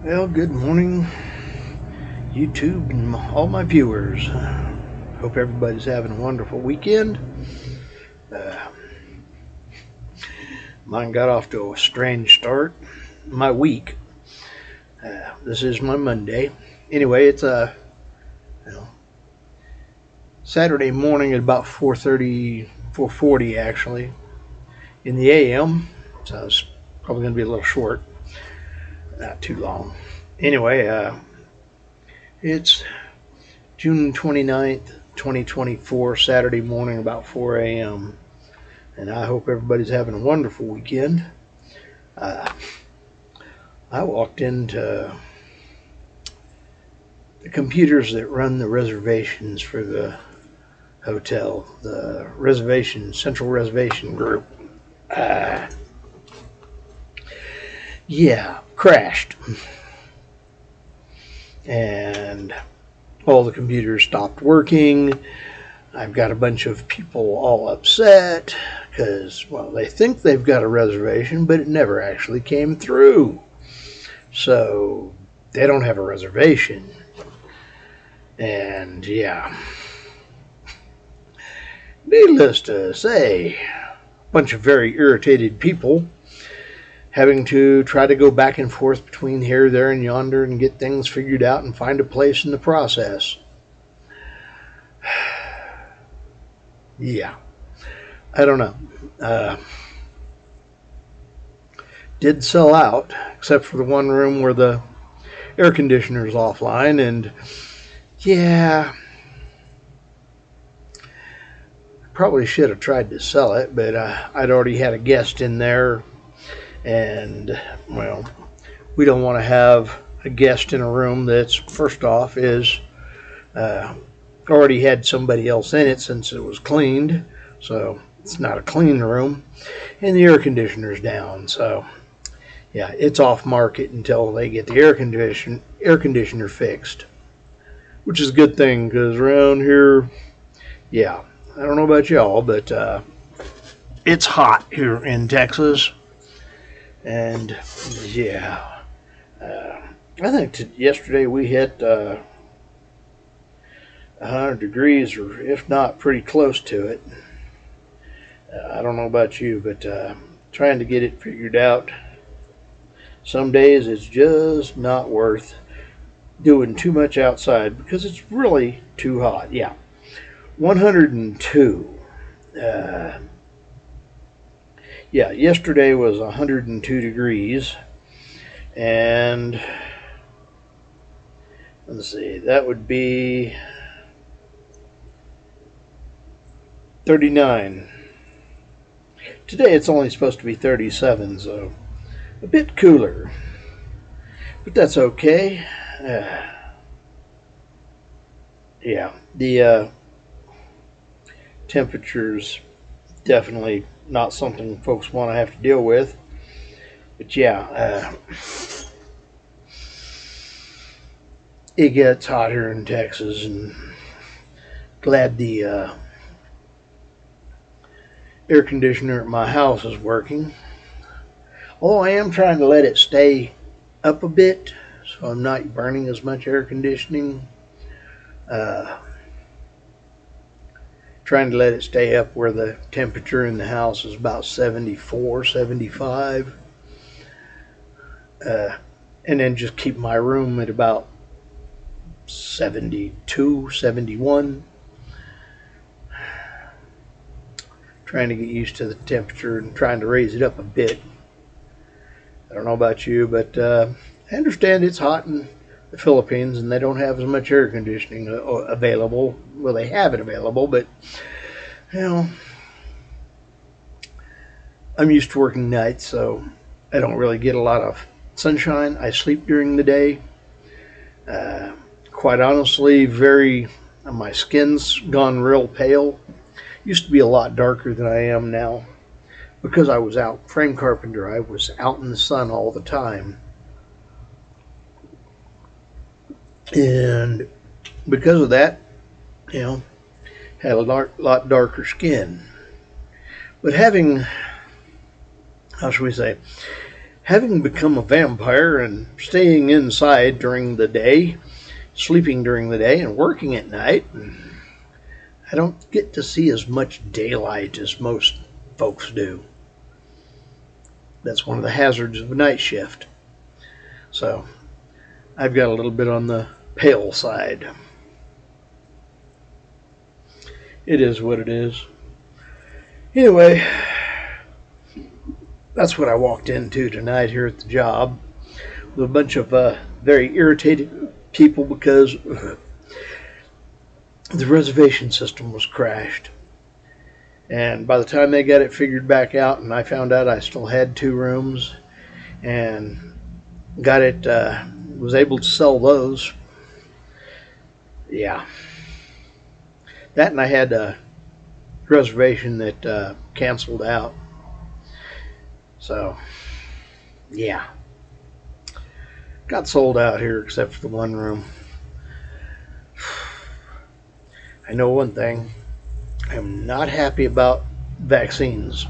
Well, good morning, YouTube, and all my viewers. Hope everybody's having a wonderful weekend. Uh, Mine got off to a strange start. My week. This is my Monday. Anyway, it's a you know, Saturday morning at about 4:30, 4:40 actually, in the AM. So it's probably going to be a little short, not too long. Anyway, it's June 29th, 2024, Saturday morning, about 4 a.m. And I hope everybody's having a wonderful weekend. Uh, I walked into the computers that run the reservations for the hotel, the Central Reservation Group. Uh, yeah, crashed. And all the computers stopped working. I've got a bunch of people all upset because, well, they think they've got a reservation, but it never actually came through. So they don't have a reservation. And yeah, needless to say, a bunch of very irritated people having to try to go back and forth between here, there, and yonder and get things figured out and find a place in the process. Yeah, I don't know. Did sell out, except for the one room where the air conditioner's offline, and yeah, probably should have tried to sell it, but I'd already had a guest in there, and well, we don't want to have a guest in a room that's first off is already had somebody else in it since it was cleaned, so it's not a clean room, and the air conditioner's down, so yeah, it's off market until they get the air conditioner fixed, which is a good thing because around here, yeah, I don't know about y'all, but it's hot here in Texas, and yeah, I think yesterday we hit 100 degrees, or if not, pretty close to it. I don't know about you, but trying to get it figured out. Some days it's just not worth doing too much outside because it's really too hot. Yeah, 102. Uh, yeah, yesterday was 102 degrees, and let's see, that would be 39. Today it's only supposed to be 37, so a bit cooler, but that's okay. Yeah, the temperature's definitely not something folks want to have to deal with. But yeah, it gets hot here in Texas, and glad the air conditioner at my house is working. Although I am trying to let it stay up a bit, so I'm not burning as much air conditioning. Trying to let it stay up where the temperature in the house is about 74, 75. And then just keep my room at about 72, 71. Trying to get used to the temperature and trying to raise it up a bit. I don't know about you, but I understand it's hot in the Philippines and they don't have as much air conditioning available. Well, they have it available, but you know, I'm used to working nights, so I don't really get a lot of sunshine. I sleep during the day. Quite honestly, my skin's gone real pale. Used to be a lot darker than I am now because I was out frame carpenter. I was out in the sun all the time, and because of that, you know, had a lot darker skin. But having, how should we say, Having become a vampire and staying inside during the day, sleeping during the day, and working at night, I don't get to see as much daylight as most folks do. That's one of the hazards of a night shift. So I've got a little bit on the pale side. It is what it is. Anyway, that's what I walked into tonight here at the job, with a bunch of very irritated people because the reservation system was crashed. And by the time they got it figured back out and I found out I still had 2 rooms and got it, was able to sell those. Yeah. That, and I had a reservation that canceled out. So, yeah. Got sold out here except for the 1 room. I know one thing. I'm not happy about vaccines.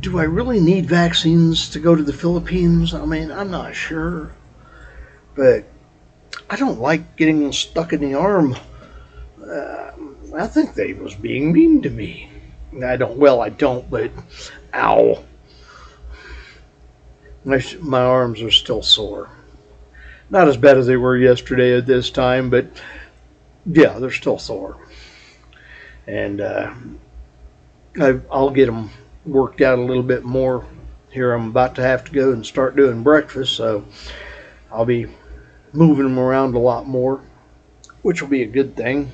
Do I really need vaccines to go to the Philippines? I mean, I'm not sure. But I don't like getting them stuck in the arm. I think they was being mean to me. I don't, but ow. My arms are still sore. Not as bad as they were yesterday at this time, but yeah, they're still sore. And I'll get them worked out a little bit more. Here I'm about to have to go and start doing breakfast, so I'll be moving them around a lot more, which will be a good thing.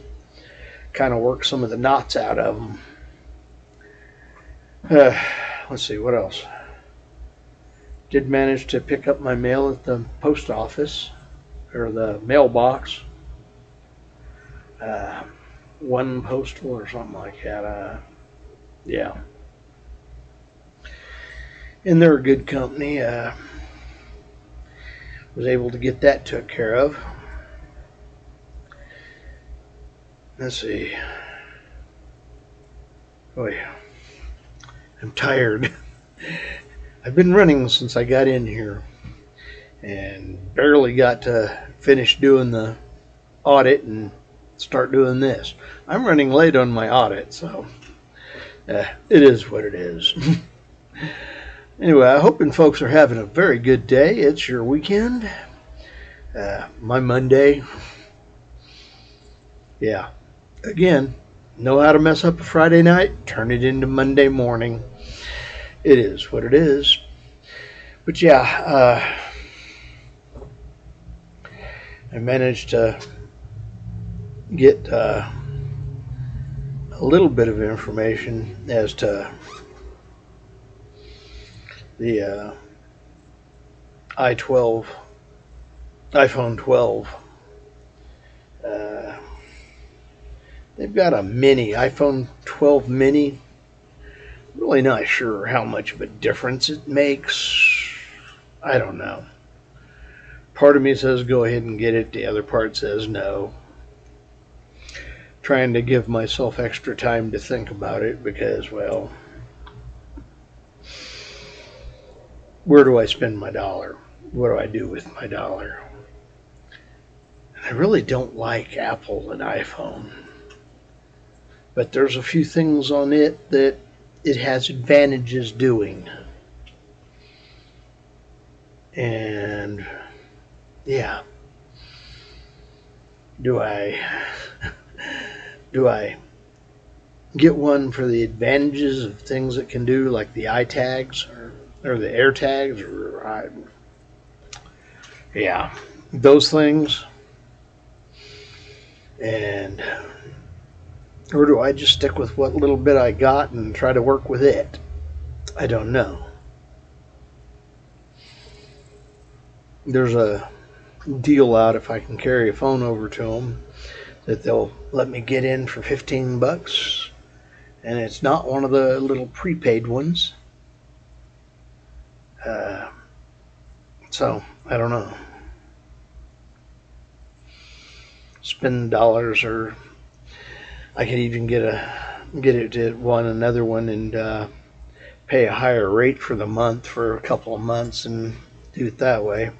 Kind of work some of the knots out of them. Let's see, what else? Did manage to pick up my mail at the post office, or the mailbox. 1 Postal or something like that. Yeah. And they're a good company. Was able to get that took care of. Let's see. Oh yeah. I'm tired. I've been running since I got in here and barely got to finish doing the audit and start doing this. I'm running late on my audit, so it is what it is. Anyway, I hope folks are having a very good day. It's your weekend. My Monday. Yeah. Again, know how to mess up a Friday night, turn it into Monday morning. It is what it is. But yeah, I managed to get a little bit of information as to the iPhone 12. They've got a mini, iPhone 12 mini. Really not sure how much of a difference it makes. I don't know. Part of me says go ahead and get it. The other part says no. Trying to give myself extra time to think about it because, well, where do I spend my dollar? What do I do with my dollar? I really don't like Apple and iPhone. But there's a few things on it that it has advantages doing. And yeah. Do I get one for the advantages of things it can do, like the iTags or the AirTags, yeah, those things? And or do I just stick with what little bit I got and try to work with it? I don't know. There's a deal out if I can carry a phone over to them that they'll let me get in for $15, and it's not one of the little prepaid ones. So I don't know. Spend dollars, or I could even get it to another one and pay a higher rate for the month for a couple of months and do it that way.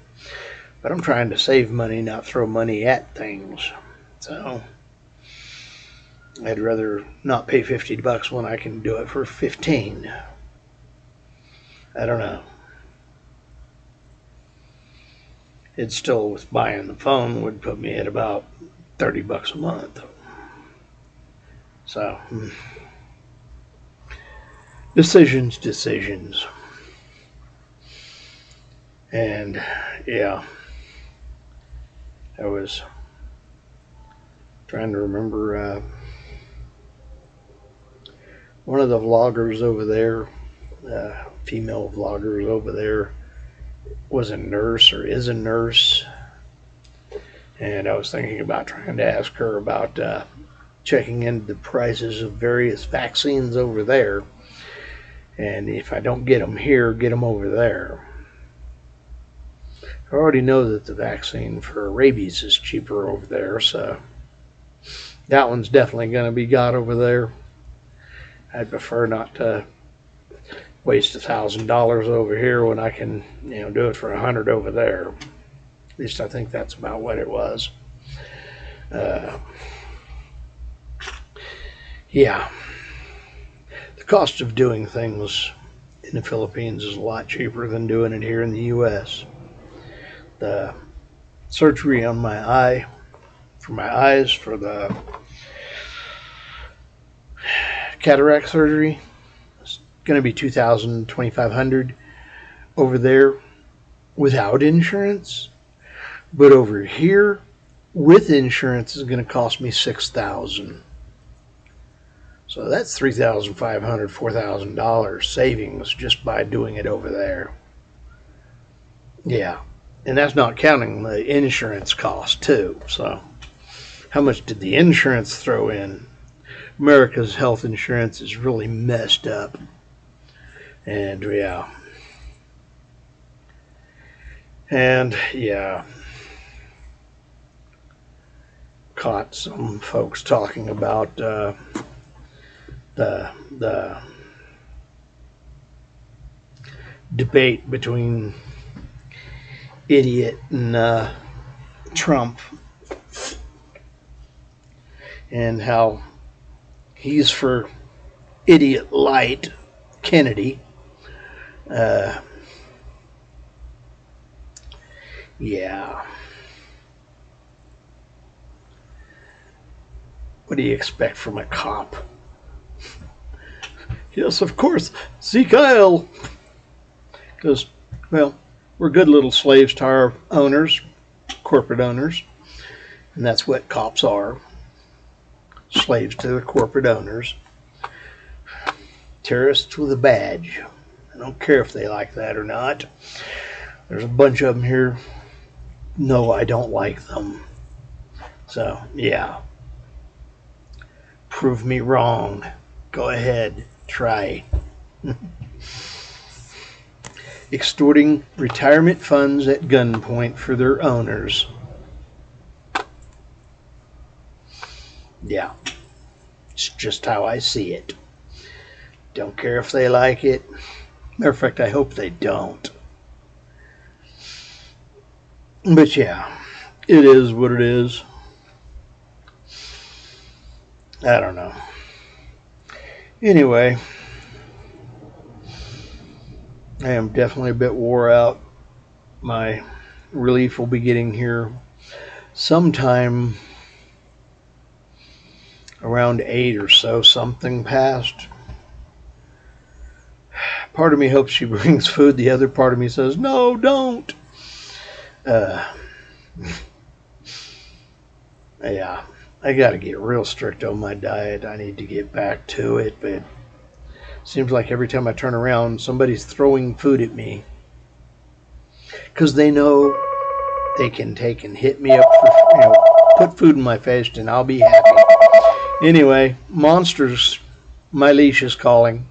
But I'm trying to save money, not throw money at things. So I'd rather not pay $50 when I can do it for 15. I don't know. It still, with buying the phone, would put me at about $30 a month. So decisions. And yeah, I was trying to remember one of the vloggers over there, female vloggers over there, was a nurse or is a nurse, and I was thinking about trying to ask her about checking into the prices of various vaccines over there, and if I don't get them here, get them over there. I already know that the vaccine for rabies is cheaper over there, so that one's definitely going to be got over there. I'd prefer not to waste $1,000 over here when I can, do it for $100 over there. At least I think that's about what it was. Yeah, the cost of doing things in the Philippines is a lot cheaper than doing it here in the U.S. The surgery on my eye, for my eyes, for the cataract surgery, it's going to be $2,000, $2,500 over there without insurance. But over here, with insurance, is going to cost me $6,000. So that's $3,500, $4,000 savings just by doing it over there. Yeah, and that's not counting the insurance cost too. So how much did the insurance throw in? America's health insurance is really messed up. And yeah. Caught some folks talking about the debate between Idiot and Trump, and how he's for idiot light Kennedy. Yeah. What do you expect from a cop? Yes, of course. See Kyle. Because, well, we're good little slaves to our owners, corporate owners. And that's what cops are. Slaves to the corporate owners. Terrorists with a badge. I don't care if they like that or not. There's a bunch of them here. No, I don't like them. So, yeah. Prove me wrong. Go ahead. Try. Extorting retirement funds at gunpoint for their owners. Yeah. It's just how I see it. Don't care if they like it. Matter of fact, I hope they don't. But yeah, it is what it is. I don't know. Anyway, I am definitely a bit wore out. My relief will be getting here sometime around 8 or so, something past. Part of me hopes she brings food. The other part of me says, no, don't. Yeah, I got to get real strict on my diet. I need to get back to it, but it seems like every time I turn around, somebody's throwing food at me. Because they know they can take and hit me up for, put food in my face and I'll be happy. Anyway, Monsters, my leash is calling.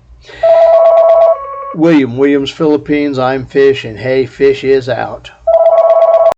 Williams, Philippines, I'm Fish, and hey, Fish is out.